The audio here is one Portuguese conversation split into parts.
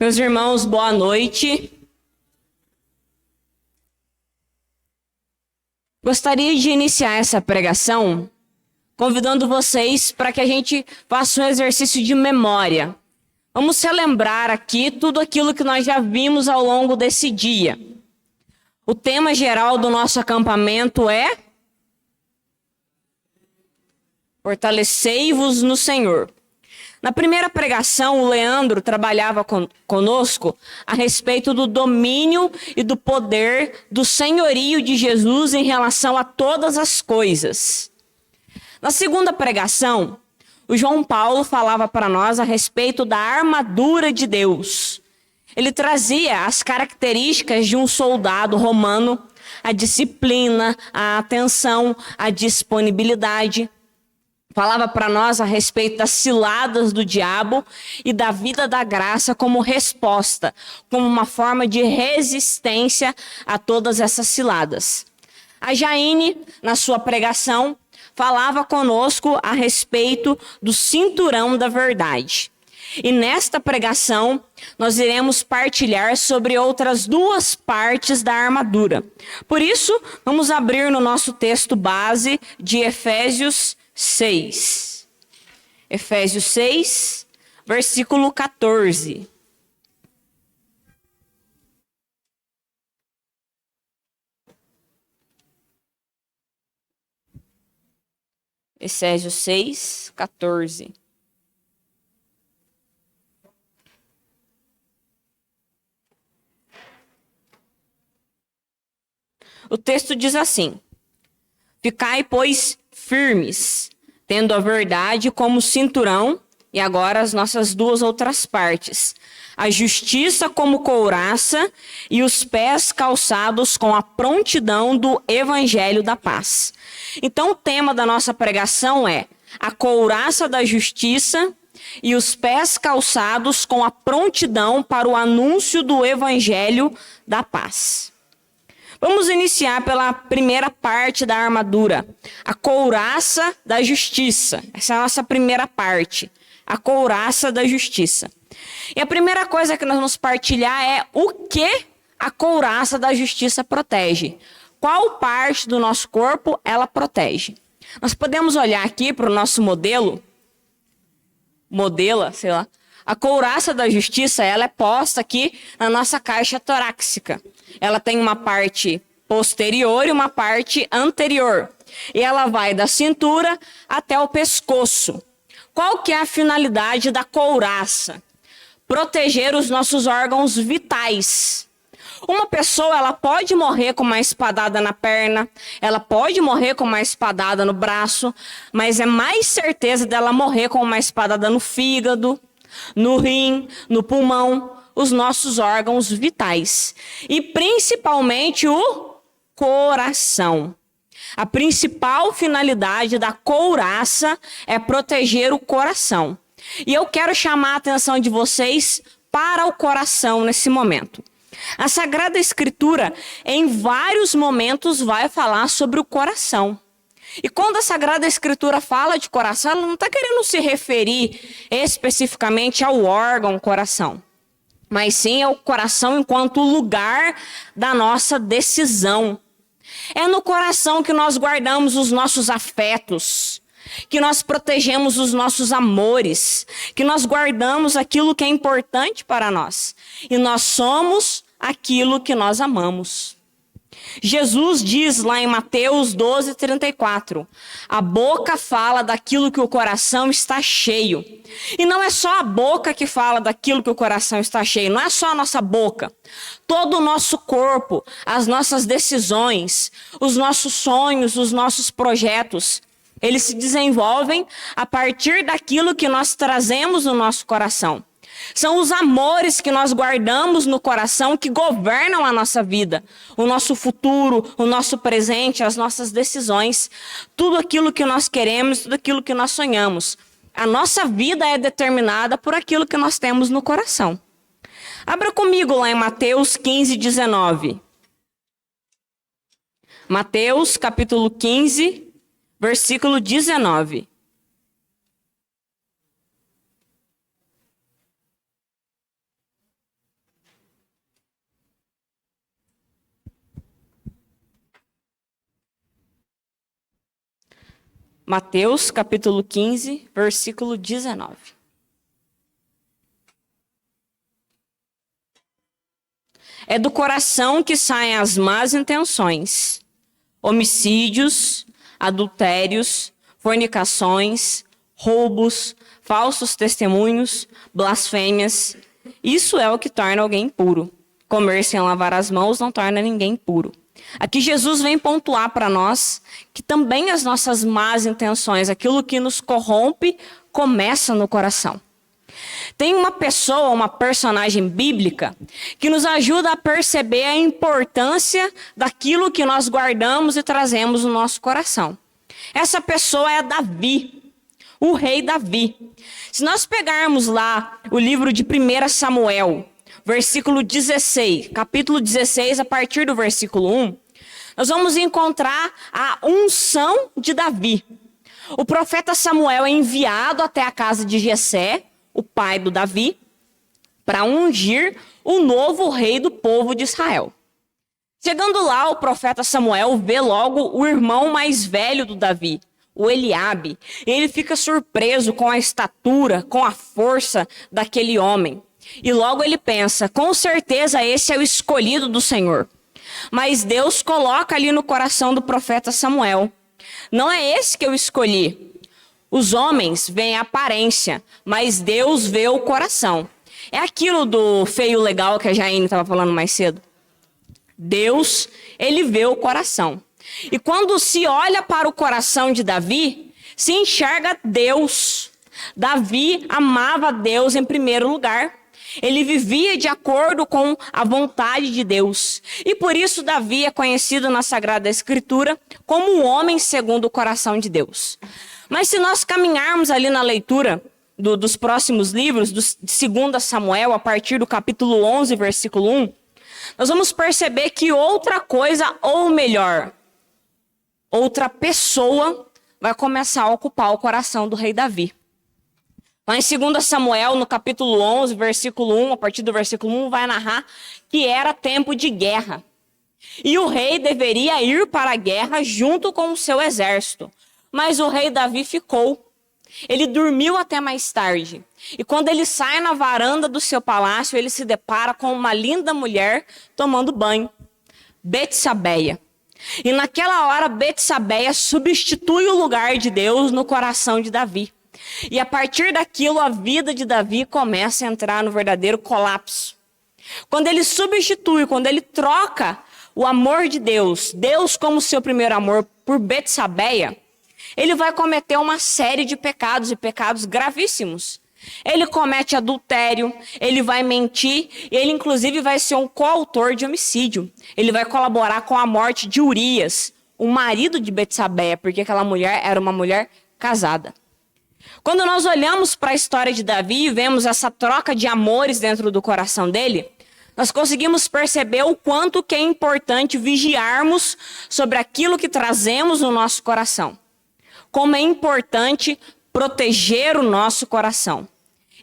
Meus irmãos, boa noite. Gostaria de iniciar essa pregação convidando vocês para que a gente faça um exercício de memória. Vamos relembrar aqui tudo aquilo que nós já vimos ao longo desse dia. O tema geral do nosso acampamento é Fortalecei-vos no Senhor. Na primeira pregação, o Leandro trabalhava conosco a respeito do domínio e do poder do senhorio de Jesus em relação a todas as coisas. Na segunda pregação, o João Paulo falava para nós a respeito da armadura de Deus. Ele trazia as características de um soldado romano, a disciplina, a atenção, a disponibilidade. Falava para nós a respeito das ciladas do diabo e da vida da graça como resposta, como uma forma de resistência a todas essas ciladas. A Jaine, na sua pregação, falava conosco a respeito do cinturão da verdade. E nesta pregação, nós iremos partilhar sobre outras duas partes da armadura. Por isso, vamos abrir no nosso texto base de Efésios 6. Efésios 6, versículo 14. Efésios 6, 14. O texto diz assim: Ficai, pois, firmes, tendo a verdade como cinturão, e agora as nossas duas outras partes, a justiça como couraça e os pés calçados com a prontidão do evangelho da paz. Então o tema da nossa pregação é a couraça da justiça e os pés calçados com a prontidão para o anúncio do evangelho da paz. Vamos iniciar pela primeira parte da armadura, a couraça da justiça. Essa é a nossa primeira parte, a couraça da justiça. E a primeira coisa que nós vamos partilhar é o que a couraça da justiça protege. Qual parte do nosso corpo ela protege? Nós podemos olhar aqui para o nosso A couraça da justiça, ela é posta aqui na nossa caixa torácica. Ela tem uma parte posterior e uma parte anterior. E ela vai da cintura até o pescoço. Qual que é a finalidade da couraça? Proteger os nossos órgãos vitais. Uma pessoa, ela pode morrer com uma espadada na perna, ela pode morrer com uma espadada no braço, mas é mais certeza dela morrer com uma espadada no fígado, no rim, no pulmão, os nossos órgãos vitais. E principalmente o coração. A principal finalidade da couraça é proteger o coração. E eu quero chamar a atenção de vocês para o coração nesse momento. A Sagrada Escritura, em vários momentos, vai falar sobre o coração. E quando a Sagrada Escritura fala de coração, ela não está querendo se referir especificamente ao órgão coração, mas sim ao coração enquanto lugar da nossa decisão. É no coração que nós guardamos os nossos afetos, que nós protegemos os nossos amores, que nós guardamos aquilo que é importante para nós. E nós somos aquilo que nós amamos. Jesus diz lá em Mateus 12:34, a boca fala daquilo que o coração está cheio. E não é só a boca que fala daquilo que o coração está cheio, não é só a nossa boca. Todo o nosso corpo, as nossas decisões, os nossos sonhos, os nossos projetos, eles se desenvolvem a partir daquilo que nós trazemos no nosso coração. São os amores que nós guardamos no coração que governam a nossa vida, o nosso futuro, o nosso presente, as nossas decisões, tudo aquilo que nós queremos, tudo aquilo que nós sonhamos. A nossa vida é determinada por aquilo que nós temos no coração. Abra comigo lá em Mateus 15:19. Mateus capítulo 15, versículo 19. Mateus, capítulo 15, versículo 19. É do coração que saem as más intenções, homicídios, adultérios, fornicações, roubos, falsos testemunhos, blasfêmias. Isso é o que torna alguém impuro. Comer sem lavar as mãos não torna ninguém impuro. Aqui Jesus vem pontuar para nós que também as nossas más intenções, aquilo que nos corrompe, começa no coração. Tem uma pessoa, uma personagem bíblica, que nos ajuda a perceber a importância daquilo que nós guardamos e trazemos no nosso coração. Essa pessoa é Davi, o rei Davi. Se nós pegarmos lá o livro de 1 Samuel, versículo 16, capítulo 16, a partir do versículo 1, nós vamos encontrar a unção de Davi. O profeta Samuel é enviado até a casa de Jessé, o pai do Davi, para ungir o novo rei do povo de Israel. Chegando lá, o profeta Samuel vê logo o irmão mais velho do Davi, o Eliabe. Ele fica surpreso com a estatura, com a força daquele homem. E logo ele pensa, com certeza esse é o escolhido do Senhor. Mas Deus coloca ali no coração do profeta Samuel: não é esse que eu escolhi. Os homens veem a aparência, mas Deus vê o coração. É aquilo do feio legal que a Jaine estava falando mais cedo. Deus, ele vê o coração. E quando se olha para o coração de Davi, se enxerga Deus. Davi amava Deus em primeiro lugar. Ele vivia de acordo com a vontade de Deus. E por isso Davi é conhecido na Sagrada Escritura como o homem segundo o coração de Deus. Mas se nós caminharmos ali na leitura dos próximos livros, de 2 Samuel, a partir do capítulo 11, versículo 1, nós vamos perceber que outra coisa, ou melhor, outra pessoa vai começar a ocupar o coração do rei Davi. Lá em 2 Samuel, no capítulo 11, versículo 1, a partir do versículo 1, vai narrar que era tempo de guerra. E o rei deveria ir para a guerra junto com o seu exército. Mas o rei Davi ficou. Ele dormiu até mais tarde. E quando ele sai na varanda do seu palácio, ele se depara com uma linda mulher tomando banho, Betsabeia. E naquela hora, Betsabeia substitui o lugar de Deus no coração de Davi. E a partir daquilo, a vida de Davi começa a entrar no verdadeiro colapso. Quando ele substitui, quando ele troca o amor de Deus, Deus como seu primeiro amor, por Betsabeia, ele vai cometer uma série de pecados, e pecados gravíssimos. Ele comete adultério, ele vai mentir, e ele inclusive vai ser um coautor de homicídio. Ele vai colaborar com a morte de Urias, o marido de Betsabeia, porque aquela mulher era uma mulher casada. Quando nós olhamos para a história de Davi e vemos essa troca de amores dentro do coração dele, nós conseguimos perceber o quanto que é importante vigiarmos sobre aquilo que trazemos no nosso coração. Como é importante proteger o nosso coração.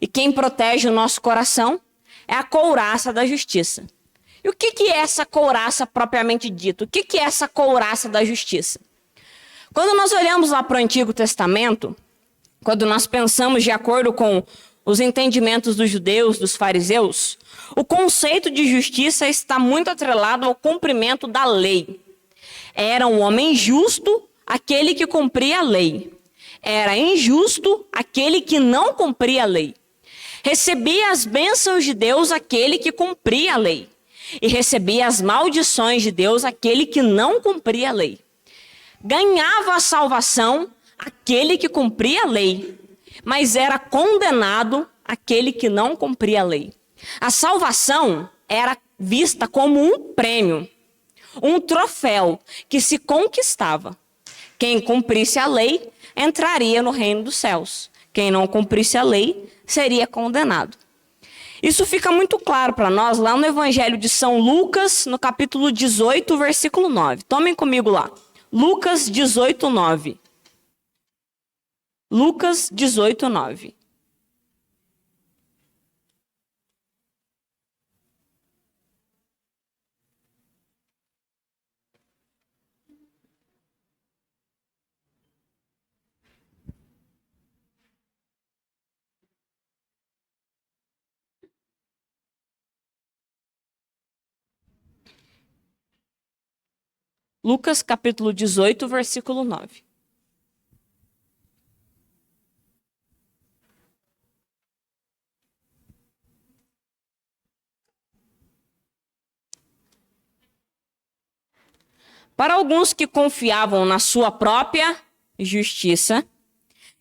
E quem protege o nosso coração é a couraça da justiça. E o que é essa couraça propriamente dito? O que é essa couraça da justiça? Quando nós olhamos lá para o Antigo Testamento, quando nós pensamos de acordo com os entendimentos dos judeus, dos fariseus, o conceito de justiça está muito atrelado ao cumprimento da lei. Era um homem justo aquele que cumpria a lei. Era injusto aquele que não cumpria a lei. Recebia as bênçãos de Deus aquele que cumpria a lei. E recebia as maldições de Deus aquele que não cumpria a lei. Ganhava a salvação aquele que cumpria a lei, mas era condenado aquele que não cumpria a lei. A salvação era vista como um prêmio, um troféu que se conquistava. Quem cumprisse a lei entraria no reino dos céus. Quem não cumprisse a lei seria condenado. Isso fica muito claro para nós lá no Evangelho de São Lucas, no capítulo 18, versículo 9. Tomem comigo lá. Lucas 18, 9. Lucas 18, 9. Lucas capítulo 18, versículo 9. Para alguns que confiavam na sua própria justiça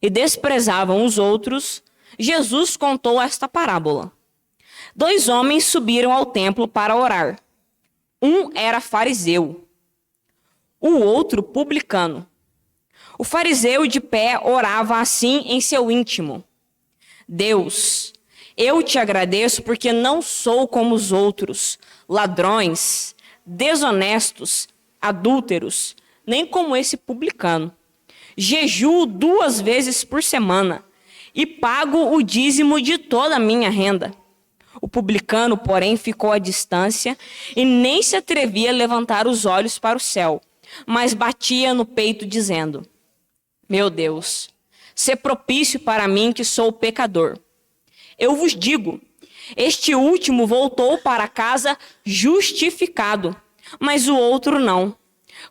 e desprezavam os outros, Jesus contou esta parábola. 2 homens subiram ao templo para orar. Um era fariseu, o outro publicano. O fariseu de pé orava assim em seu íntimo: Deus, eu te agradeço porque não sou como os outros, ladrões, desonestos, adúlteros, nem como esse publicano. Jejuo 2 vezes por semana e pago o dízimo de toda a minha renda. O publicano, porém, ficou à distância e nem se atrevia a levantar os olhos para o céu, mas batia no peito dizendo: Meu Deus, sê propício para mim que sou pecador. Eu vos digo, este último voltou para casa justificado, mas o outro não.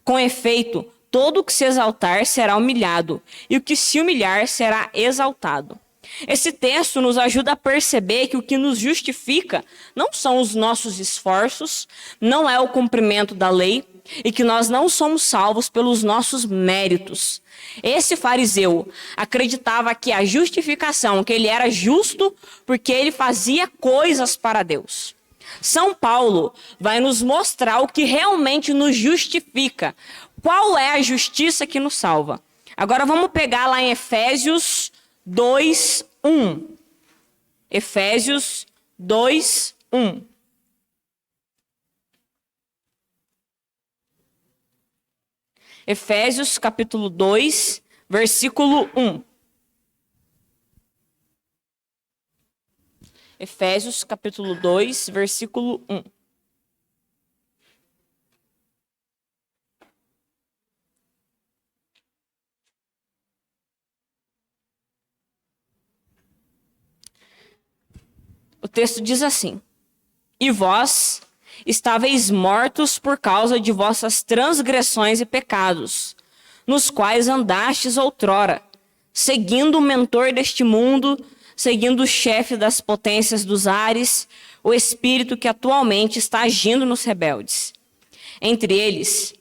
Com efeito, todo o que se exaltar será humilhado, e o que se humilhar será exaltado. Esse texto nos ajuda a perceber que o que nos justifica não são os nossos esforços, não é o cumprimento da lei, e que nós não somos salvos pelos nossos méritos. Esse fariseu acreditava que a justificação, que ele era justo porque ele fazia coisas para Deus. São Paulo vai nos mostrar o que realmente nos justifica. Qual é a justiça que nos salva? Agora vamos pegar lá em Efésios 2:1. Efésios 2:1. Efésios capítulo 2, versículo 1. Efésios capítulo 2, versículo 1. O texto diz assim: E vós estáveis mortos por causa de vossas transgressões e pecados, nos quais andastes outrora, seguindo o mentor deste mundo, seguindo o chefe das potências dos ares, o espírito que atualmente está agindo nos rebeldes. Entre eles,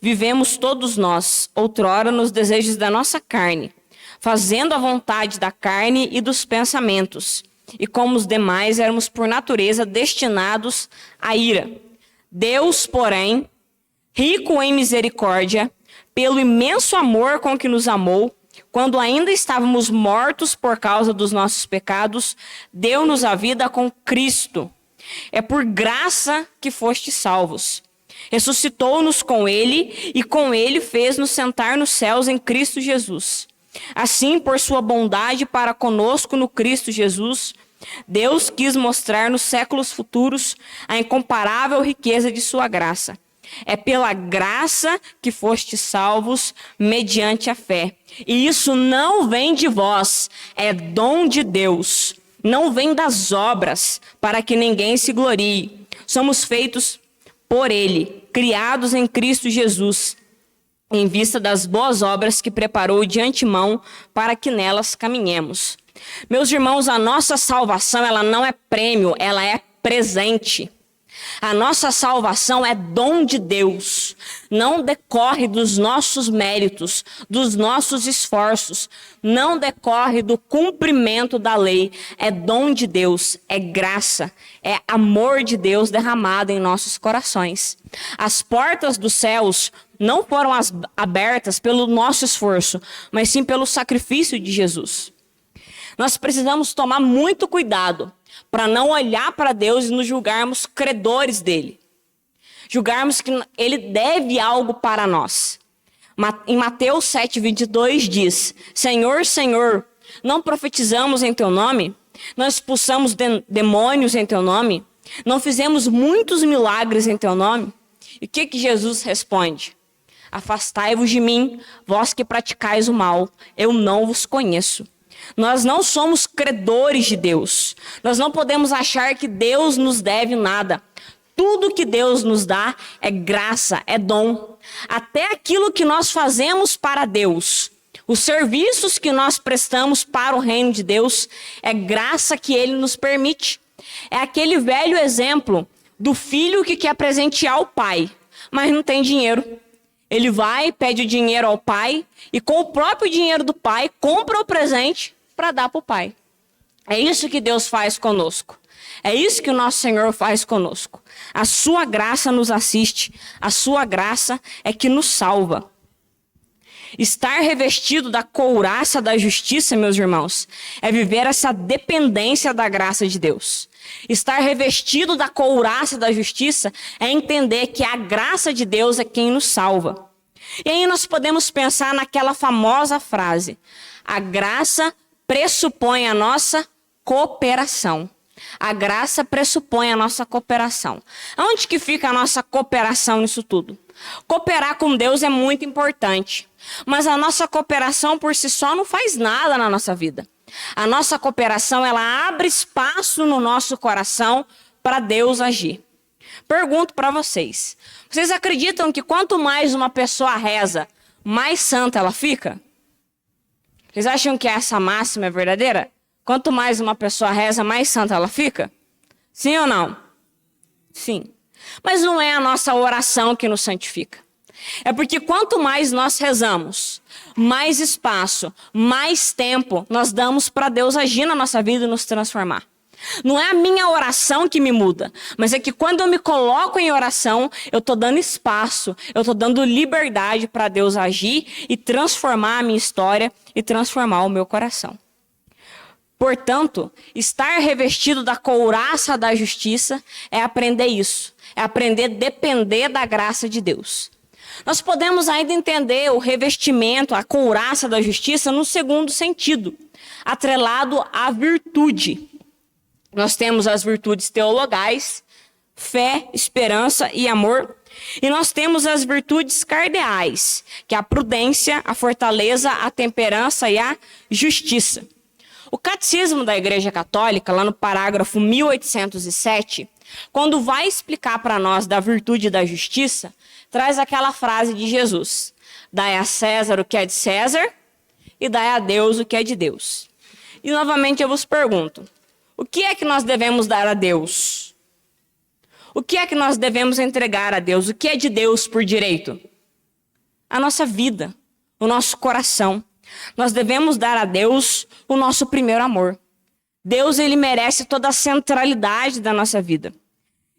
vivemos todos nós, outrora, nos desejos da nossa carne, fazendo a vontade da carne e dos pensamentos, e como os demais éramos por natureza destinados à ira. Deus, porém, rico em misericórdia, pelo imenso amor com que nos amou, quando ainda estávamos mortos por causa dos nossos pecados, deu-nos a vida com Cristo. É por graça que fostes salvos. Ressuscitou-nos com Ele e com Ele fez-nos sentar nos céus em Cristo Jesus. Assim, por sua bondade para conosco no Cristo Jesus, Deus quis mostrar nos séculos futuros a incomparável riqueza de sua graça. É pela graça que fostes salvos mediante a fé. E isso não vem de vós, é dom de Deus. Não vem das obras, para que ninguém se glorie. Somos feitos por Ele, criados em Cristo Jesus, em vista das boas obras que preparou de antemão para que nelas caminhemos. Meus irmãos, a nossa salvação, ela não é prêmio, ela é presente. A nossa salvação é dom de Deus, não decorre dos nossos méritos, dos nossos esforços, não decorre do cumprimento da lei, é dom de Deus, é graça, é amor de Deus derramado em nossos corações. As portas dos céus não foram abertas pelo nosso esforço, mas sim pelo sacrifício de Jesus. Nós precisamos tomar muito cuidado para não olhar para Deus e nos julgarmos credores dele. Julgarmos que ele deve algo para nós. Em Mateus 7:22 diz: Senhor, Senhor, não profetizamos em teu nome? Não expulsamos demônios em teu nome? Não fizemos muitos milagres em teu nome? E o que Jesus responde? Afastai-vos de mim, vós que praticais o mal, eu não vos conheço. Nós não somos credores de Deus. Nós não podemos achar que Deus nos deve nada. Tudo que Deus nos dá é graça, é dom. Até aquilo que nós fazemos para Deus, os serviços que nós prestamos para o reino de Deus, é graça que Ele nos permite. É aquele velho exemplo do filho que quer presentear o pai, mas não tem dinheiro. Ele vai, pede o dinheiro ao pai e com o próprio dinheiro do pai, compra o presente para dar para o pai. É isso que Deus faz conosco. É isso que o nosso Senhor faz conosco. A sua graça nos assiste. A sua graça é que nos salva. Estar revestido da couraça da justiça, meus irmãos, é viver essa dependência da graça de Deus. Estar revestido da couraça da justiça é entender que a graça de Deus é quem nos salva. E aí nós podemos pensar naquela famosa frase: a graça pressupõe a nossa cooperação. A graça pressupõe a nossa cooperação. Onde que fica a nossa cooperação nisso tudo? Cooperar com Deus é muito importante, mas a nossa cooperação por si só não faz nada na nossa vida. A nossa cooperação, ela abre espaço no nosso coração para Deus agir. Pergunto para vocês: vocês acreditam que quanto mais uma pessoa reza, mais santa ela fica? Vocês acham que essa máxima é verdadeira? Quanto mais uma pessoa reza, mais santa ela fica? Sim ou não? Sim. Mas não é a nossa oração que nos santifica. É porque quanto mais nós rezamos, mais espaço, mais tempo nós damos para Deus agir na nossa vida e nos transformar. Não é a minha oração que me muda, mas é que quando eu me coloco em oração, eu estou dando espaço, eu estou dando liberdade para Deus agir e transformar a minha história e transformar o meu coração. Portanto, estar revestido da couraça da justiça é aprender isso, é aprender a depender da graça de Deus. Nós podemos ainda entender o revestimento, a couraça da justiça, no segundo sentido, atrelado à virtude. Nós temos as virtudes teologais, fé, esperança e amor. E nós temos as virtudes cardeais, que é a prudência, a fortaleza, a temperança e a justiça. O Catecismo da Igreja Católica, lá no parágrafo 1807, quando vai explicar para nós da virtude e da justiça, traz aquela frase de Jesus: dai a César o que é de César e dai a Deus o que é de Deus. E novamente eu vos pergunto: o que é que nós devemos dar a Deus? O que é que nós devemos entregar a Deus? O que é de Deus por direito? A nossa vida, o nosso coração. Nós devemos dar a Deus o nosso primeiro amor. Deus, ele merece toda a centralidade da nossa vida.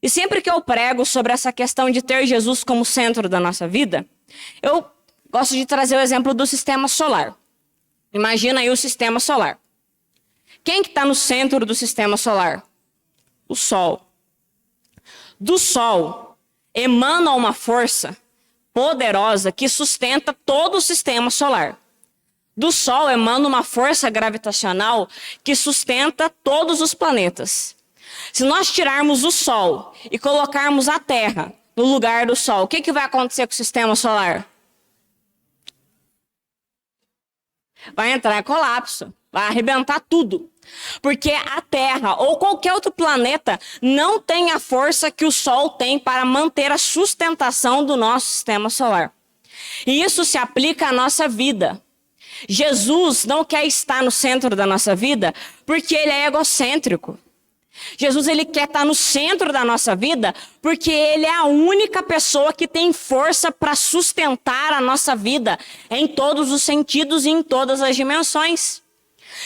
E sempre que eu prego sobre essa questão de ter Jesus como centro da nossa vida, eu gosto de trazer o exemplo do sistema solar. Imagina aí o sistema solar. Quem que está no centro do sistema solar? O Sol. Do Sol emana uma força poderosa que sustenta todo o sistema solar. Do Sol emana uma força gravitacional que sustenta todos os planetas. Se nós tirarmos o Sol e colocarmos a Terra no lugar do Sol, o que vai acontecer com o sistema solar? Vai entrar em colapso, vai arrebentar tudo. Porque a Terra ou qualquer outro planeta não tem a força que o Sol tem para manter a sustentação do nosso sistema solar. E isso se aplica à nossa vida. Jesus não quer estar no centro da nossa vida porque ele é egocêntrico. Jesus, ele quer estar no centro da nossa vida porque ele é a única pessoa que tem força para sustentar a nossa vida em todos os sentidos e em todas as dimensões.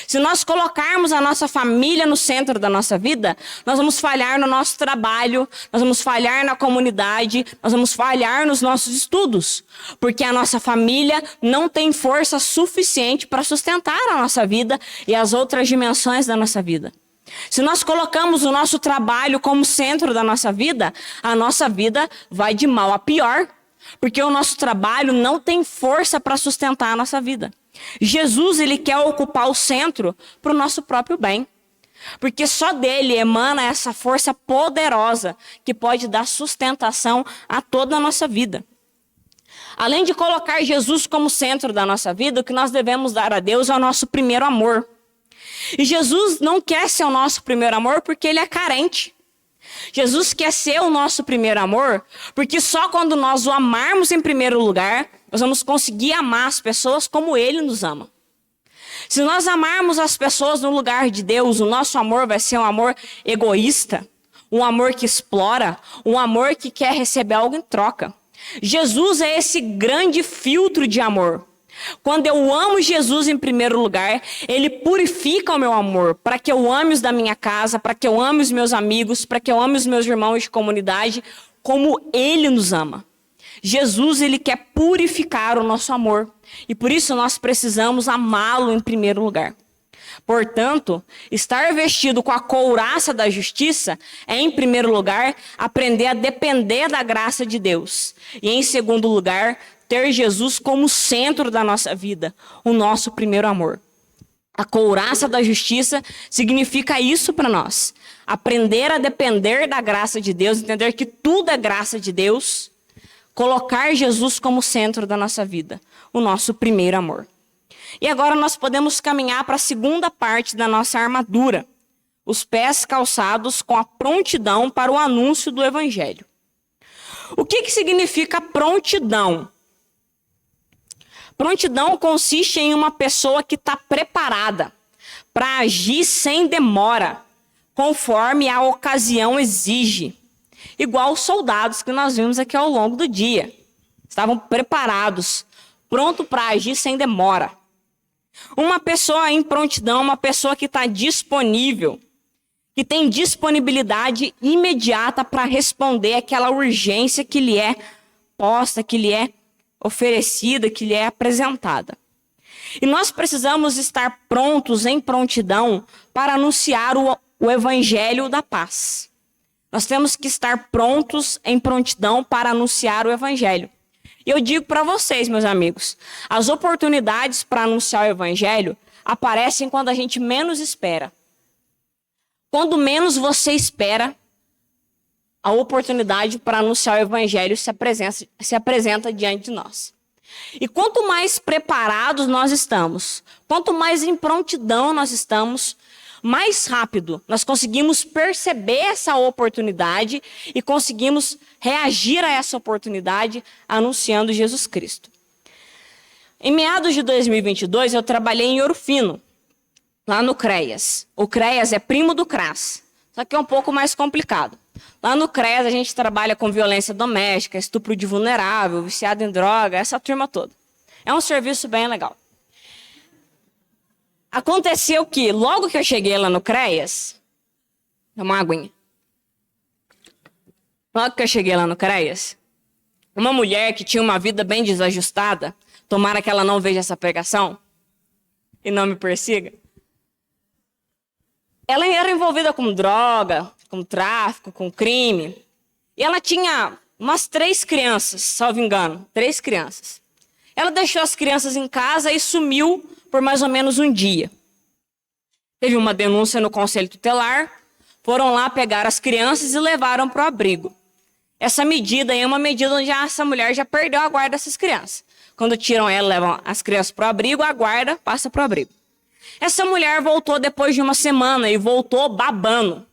Se nós colocarmos a nossa família no centro da nossa vida, nós vamos falhar no nosso trabalho, nós vamos falhar na comunidade, nós vamos falhar nos nossos estudos, porque a nossa família não tem força suficiente para sustentar a nossa vida e as outras dimensões da nossa vida. Se nós colocamos o nosso trabalho como centro da nossa vida, a nossa vida vai de mal a pior, porque o nosso trabalho não tem força para sustentar a nossa vida. Jesus, ele quer ocupar o centro para o nosso próprio bem, porque só dele emana essa força poderosa que pode dar sustentação a toda a nossa vida. Além de colocar Jesus como centro da nossa vida, o que nós devemos dar a Deus é o nosso primeiro amor. E Jesus não quer ser o nosso primeiro amor porque ele é carente. Jesus quer ser o nosso primeiro amor, porque só quando nós o amarmos em primeiro lugar, nós vamos conseguir amar as pessoas como Ele nos ama. Se nós amarmos as pessoas no lugar de Deus, o nosso amor vai ser um amor egoísta, um amor que explora, um amor que quer receber algo em troca. Jesus é esse grande filtro de amor. Quando eu amo Jesus em primeiro lugar, Ele purifica o meu amor, para que eu ame os da minha casa, para que eu ame os meus amigos, para que eu ame os meus irmãos de comunidade, como Ele nos ama. Jesus, Ele quer purificar o nosso amor, e por isso nós precisamos amá-lo em primeiro lugar. Portanto, estar vestido com a couraça da justiça é, em primeiro lugar, aprender a depender da graça de Deus. E, em segundo lugar, ter Jesus como centro da nossa vida, o nosso primeiro amor. A couraça da justiça significa isso para nós. Aprender a depender da graça de Deus, entender que tudo é graça de Deus, colocar Jesus como centro da nossa vida, o nosso primeiro amor. E agora nós podemos caminhar para a segunda parte da nossa armadura, os pés calçados com a prontidão para o anúncio do Evangelho. O que significa prontidão? Prontidão consiste em uma pessoa que está preparada para agir sem demora, conforme a ocasião exige. Igual os soldados que nós vimos aqui ao longo do dia. Estavam preparados, prontos para agir sem demora. Uma pessoa em prontidão, uma pessoa que está disponível, que tem disponibilidade imediata para responder àquela urgência que lhe é posta, que lhe é oferecida, que lhe é apresentada. E nós precisamos estar prontos em prontidão para anunciar o Evangelho da paz. Nós temos que estar prontos em prontidão para anunciar o Evangelho. E eu digo para vocês, meus amigos, as oportunidades para anunciar o Evangelho aparecem quando a gente menos espera. Quando menos você espera, a oportunidade para anunciar o Evangelho se apresenta diante de nós. E quanto mais preparados nós estamos, quanto mais em prontidão nós estamos, mais rápido nós conseguimos perceber essa oportunidade e conseguimos reagir a essa oportunidade anunciando Jesus Cristo. Em meados de 2022, eu trabalhei em Ouro Fino, lá no CREAS. O CREAS é primo do CRAS, só que é um pouco mais complicado. Lá no CREAS a gente trabalha com violência doméstica, estupro de vulnerável, viciado em droga, essa turma toda. É um serviço bem legal. Aconteceu que, logo que eu cheguei lá no CREAS, uma aguinha. Logo que eu cheguei lá no CREAS, uma mulher que tinha uma vida bem desajustada, tomara que ela não veja essa pregação e não me persiga, ela era envolvida com droga, com tráfico, com crime, e ela tinha umas 3 crianças, salvo engano, 3 crianças. Ela deixou as crianças em casa e sumiu por mais ou menos um dia. Teve uma denúncia no Conselho Tutelar, foram lá pegar as crianças e levaram para o abrigo. Essa medida é uma medida onde essa mulher já perdeu a guarda dessas crianças. Quando tiram ela, levam as crianças para o abrigo, a guarda passa para o abrigo. Essa mulher voltou depois de uma semana e voltou babando.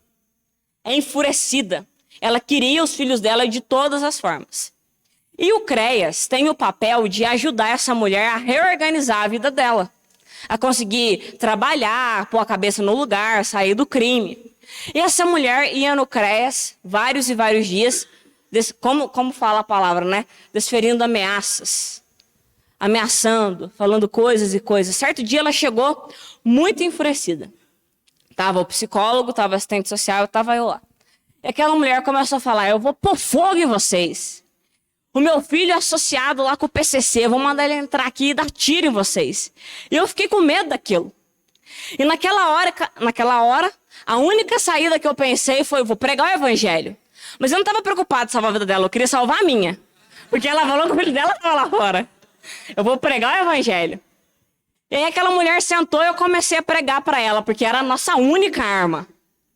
É enfurecida. Ela queria os filhos dela de todas as formas. E o CREAS tem o papel de ajudar essa mulher a reorganizar a vida dela, a conseguir trabalhar, pôr a cabeça no lugar, sair do crime. E essa mulher ia no CREAS vários e vários dias, como fala a palavra, né? Desferindo ameaças, ameaçando, falando coisas e coisas. Certo dia ela chegou muito enfurecida. Tava o psicólogo, tava o assistente social, tava eu lá. E aquela mulher começou a falar: eu vou pôr fogo em vocês. O meu filho é associado lá com o PCC, vou mandar ele entrar aqui e dar tiro em vocês. E eu fiquei com medo daquilo. E naquela hora, a única saída que eu pensei foi: vou pregar o Evangelho. Mas eu não estava preocupado em salvar a vida dela, eu queria salvar a minha. Porque ela falou que o filho dela estava lá fora. Eu vou pregar o Evangelho. E aí aquela mulher sentou e eu comecei a pregar para ela, porque era a nossa única arma.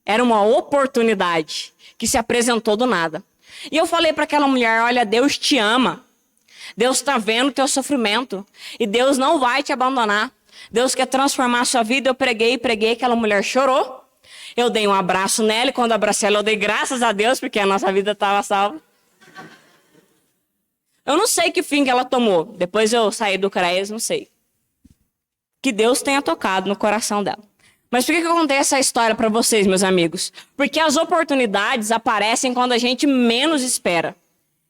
Era uma oportunidade que se apresentou do nada. E eu falei para aquela mulher: olha, Deus te ama. Deus está vendo o teu sofrimento. E Deus não vai te abandonar. Deus quer transformar a sua vida. Eu preguei, aquela mulher chorou. Eu dei um abraço nela e quando abracei ela eu dei graças a Deus porque a nossa vida estava salva. Eu não sei que fim que ela tomou. Depois eu saí do CREAS, não sei. Que Deus tenha tocado no coração dela. Mas por que eu contei essa história para vocês, meus amigos? Porque as oportunidades aparecem quando a gente menos espera.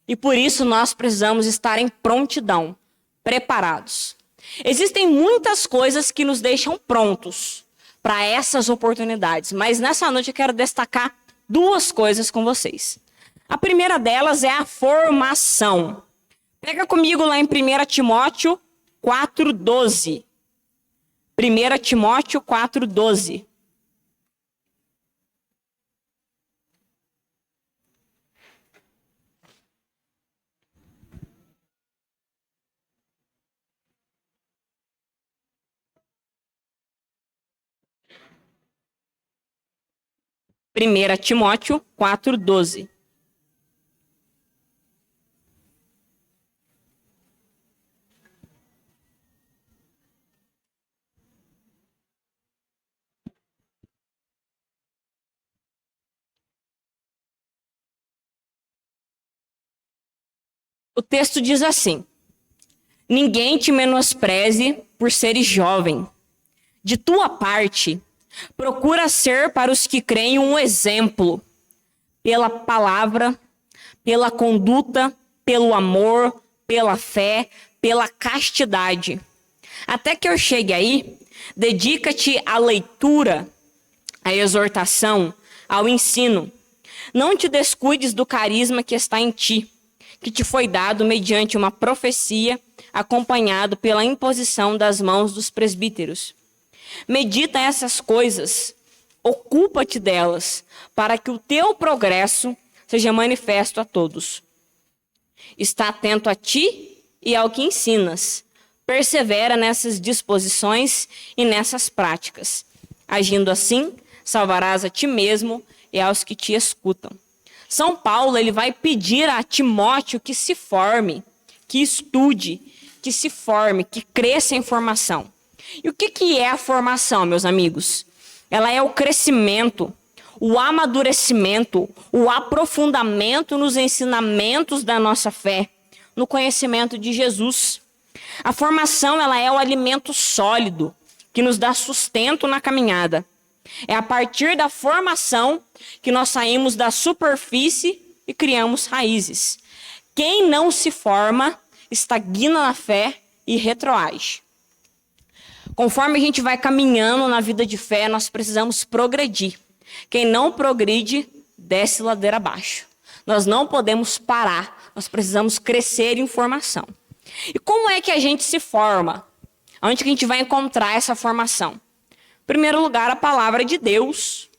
E por isso nós precisamos estar em prontidão, preparados. Existem muitas coisas que nos deixam prontos para essas oportunidades. Mas nessa noite eu quero destacar duas coisas com vocês. A primeira delas é a formação. Pega comigo lá em 1 Timóteo 4,12. 1 Timóteo 4,12. Primeira Timóteo 4,12. O texto diz assim: ninguém te menospreze por seres jovem. De tua parte, procura ser para os que creem um exemplo, pela palavra, pela conduta, pelo amor, pela fé, pela castidade. Até que eu chegue aí, dedica-te à leitura, à exortação, ao ensino. Não te descuides do carisma que está em ti, que te foi dado mediante uma profecia, acompanhado pela imposição das mãos dos presbíteros. Medita essas coisas, ocupa-te delas, para que o teu progresso seja manifesto a todos. Está atento a ti e ao que ensinas. Persevera nessas disposições e nessas práticas. Agindo assim, salvarás a ti mesmo e aos que te escutam. São Paulo ele vai pedir a Timóteo que se forme, que estude, que se forme, que cresça em formação. E o que é a formação, meus amigos? Ela é o crescimento, o amadurecimento, o aprofundamento nos ensinamentos da nossa fé, no conhecimento de Jesus. A formação ela é o alimento sólido que nos dá sustento na caminhada. É a partir da formação que nós saímos da superfície e criamos raízes. Quem não se forma, estagna na fé e retroage. Conforme a gente vai caminhando na vida de fé, nós precisamos progredir. Quem não progride, desce ladeira abaixo. Nós não podemos parar, nós precisamos crescer em formação. E como é que a gente se forma? Onde que a gente vai encontrar essa formação? Em primeiro lugar, a palavra de Deus.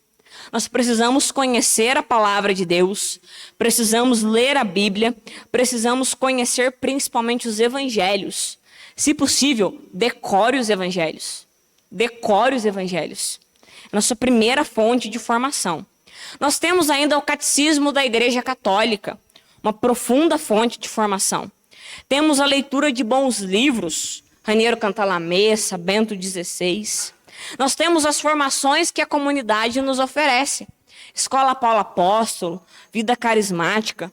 Nós precisamos conhecer a palavra de Deus, precisamos ler a Bíblia, precisamos conhecer principalmente os evangelhos. Se possível, decore os evangelhos. Decore os evangelhos. É a nossa primeira fonte de formação. Nós temos ainda o catecismo da Igreja Católica, uma profunda fonte de formação. Temos a leitura de bons livros, Raniero Cantalamessa, Bento XVI. Nós temos as formações que a comunidade nos oferece. Escola Paulo Apóstolo, Vida Carismática.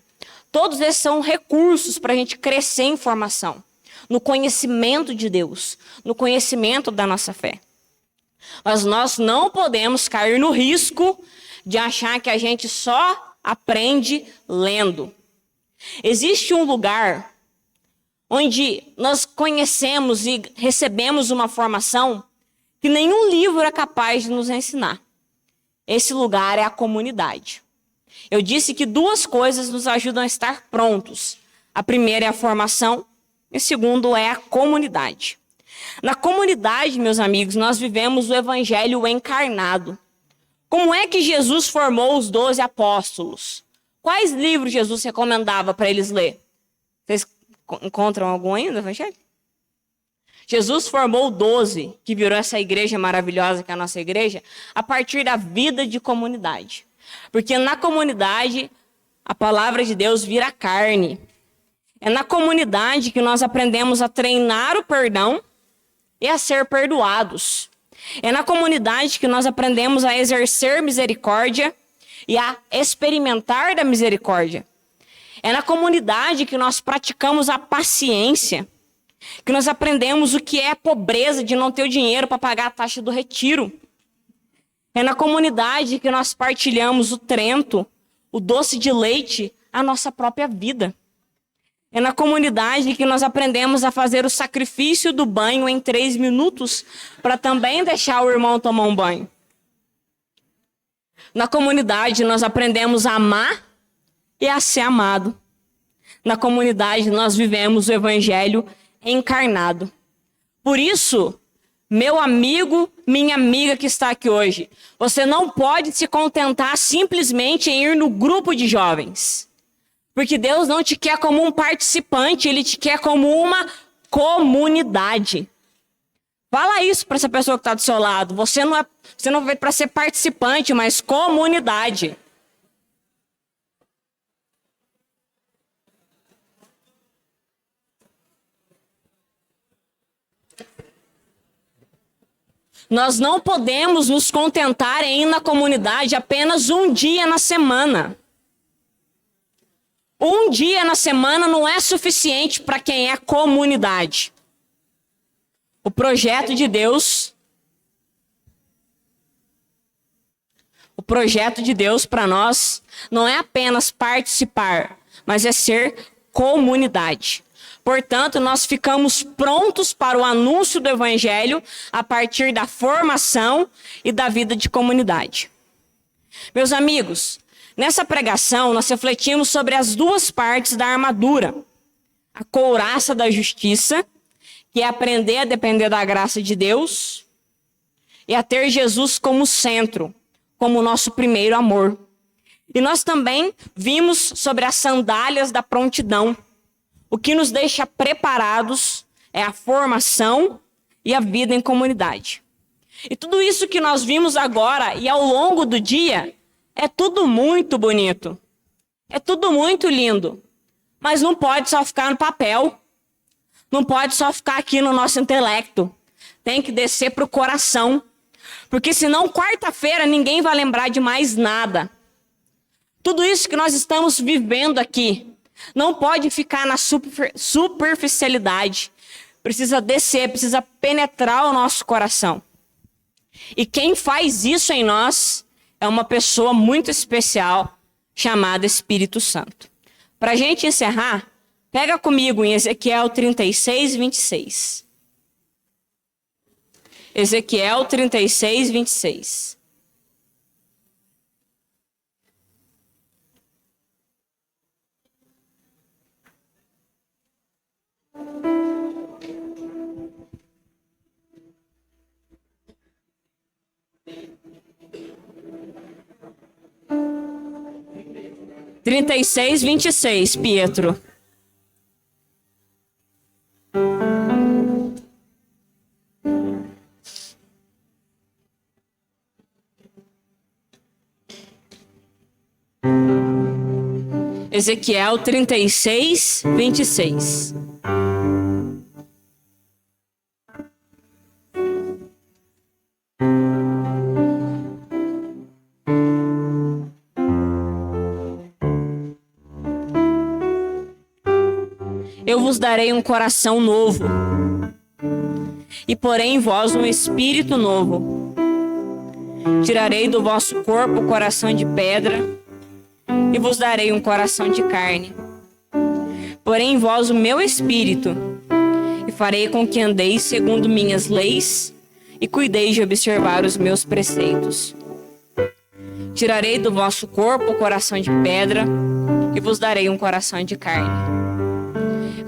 Todos esses são recursos para a gente crescer em formação, no conhecimento de Deus, no conhecimento da nossa fé. Mas nós não podemos cair no risco de achar que a gente só aprende lendo. Existe um lugar onde nós conhecemos e recebemos uma formação que nenhum livro é capaz de nos ensinar. Esse lugar é a comunidade. Eu disse que duas coisas nos ajudam a estar prontos. A primeira é a formação e o segundo é a comunidade. Na comunidade, meus amigos, nós vivemos o evangelho encarnado. Como é que Jesus formou os 12 apóstolos? Quais livros Jesus recomendava para eles ler? Vocês encontram algum aí no evangelho? Jesus formou 12, que virou essa igreja maravilhosa que é a nossa igreja, a partir da vida de comunidade. Porque na comunidade, a palavra de Deus vira carne. É na comunidade que nós aprendemos a treinar o perdão e a ser perdoados. É na comunidade que nós aprendemos a exercer misericórdia e a experimentar da misericórdia. É na comunidade que nós praticamos a paciência, que nós aprendemos o que é a pobreza de não ter o dinheiro para pagar a taxa do retiro. É na comunidade que nós partilhamos o Trento, o doce de leite, a nossa própria vida. É na comunidade que nós aprendemos a fazer o sacrifício do banho em 3 minutos para também deixar o irmão tomar um banho. Na comunidade nós aprendemos a amar e a ser amado. Na comunidade nós vivemos o evangelho encarnado. Por isso, meu amigo, minha amiga que está aqui hoje, você não pode se contentar simplesmente em ir no grupo de jovens. Porque Deus não te quer como um participante, Ele te quer como uma comunidade. Fala isso para essa pessoa que está do seu lado. Você não veio para ser participante, mas comunidade. Nós não podemos nos contentar em ir na comunidade apenas um dia na semana. Um dia na semana não é suficiente para quem é comunidade. O projeto de Deus para nós não é apenas participar, mas é ser comunidade. Portanto, nós ficamos prontos para o anúncio do evangelho a partir da formação e da vida de comunidade. Meus amigos, nessa pregação nós refletimos sobre as duas partes da armadura. A couraça da justiça, que é aprender a depender da graça de Deus, e a ter Jesus como centro, como o nosso primeiro amor. E nós também vimos sobre as sandálias da prontidão. O que nos deixa preparados é a formação e a vida em comunidade. E tudo isso que nós vimos agora e ao longo do dia é tudo muito bonito. É tudo muito lindo. Mas não pode só ficar no papel. Não pode só ficar aqui no nosso intelecto. Tem que descer para o coração. Porque senão quarta-feira ninguém vai lembrar de mais nada. Tudo isso que nós estamos vivendo aqui não pode ficar na superficialidade. Precisa descer, precisa penetrar o nosso coração. E quem faz isso em nós é uma pessoa muito especial chamada Espírito Santo. Para a gente encerrar, pega comigo em Ezequiel 36, 26. Ezequiel 36, 26. Trinta e seis, 26, Pietro. Ezequiel 36, 26. Eu vos darei um coração novo, e porei em vós um espírito novo. Tirarei do vosso corpo o coração de pedra, e vos darei um coração de carne. Porei em vós o meu espírito, e farei com que andeis segundo minhas leis, e cuideis de observar os meus preceitos. Tirarei do vosso corpo o coração de pedra, e vos darei um coração de carne.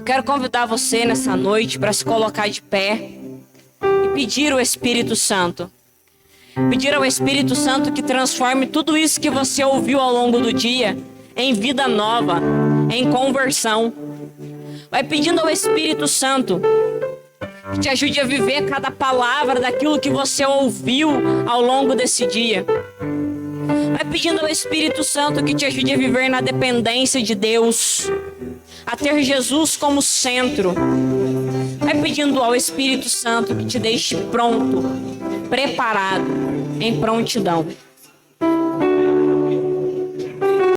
Quero convidar você nessa noite para se colocar de pé e pedir ao Espírito Santo. Pedir ao Espírito Santo que transforme tudo isso que você ouviu ao longo do dia em vida nova, em conversão. Vai pedindo ao Espírito Santo que te ajude a viver cada palavra daquilo que você ouviu ao longo desse dia. Vai pedindo ao Espírito Santo que te ajude a viver na dependência de Deus, a ter Jesus como centro. Vai pedindo ao Espírito Santo que te deixe pronto preparado, em prontidão.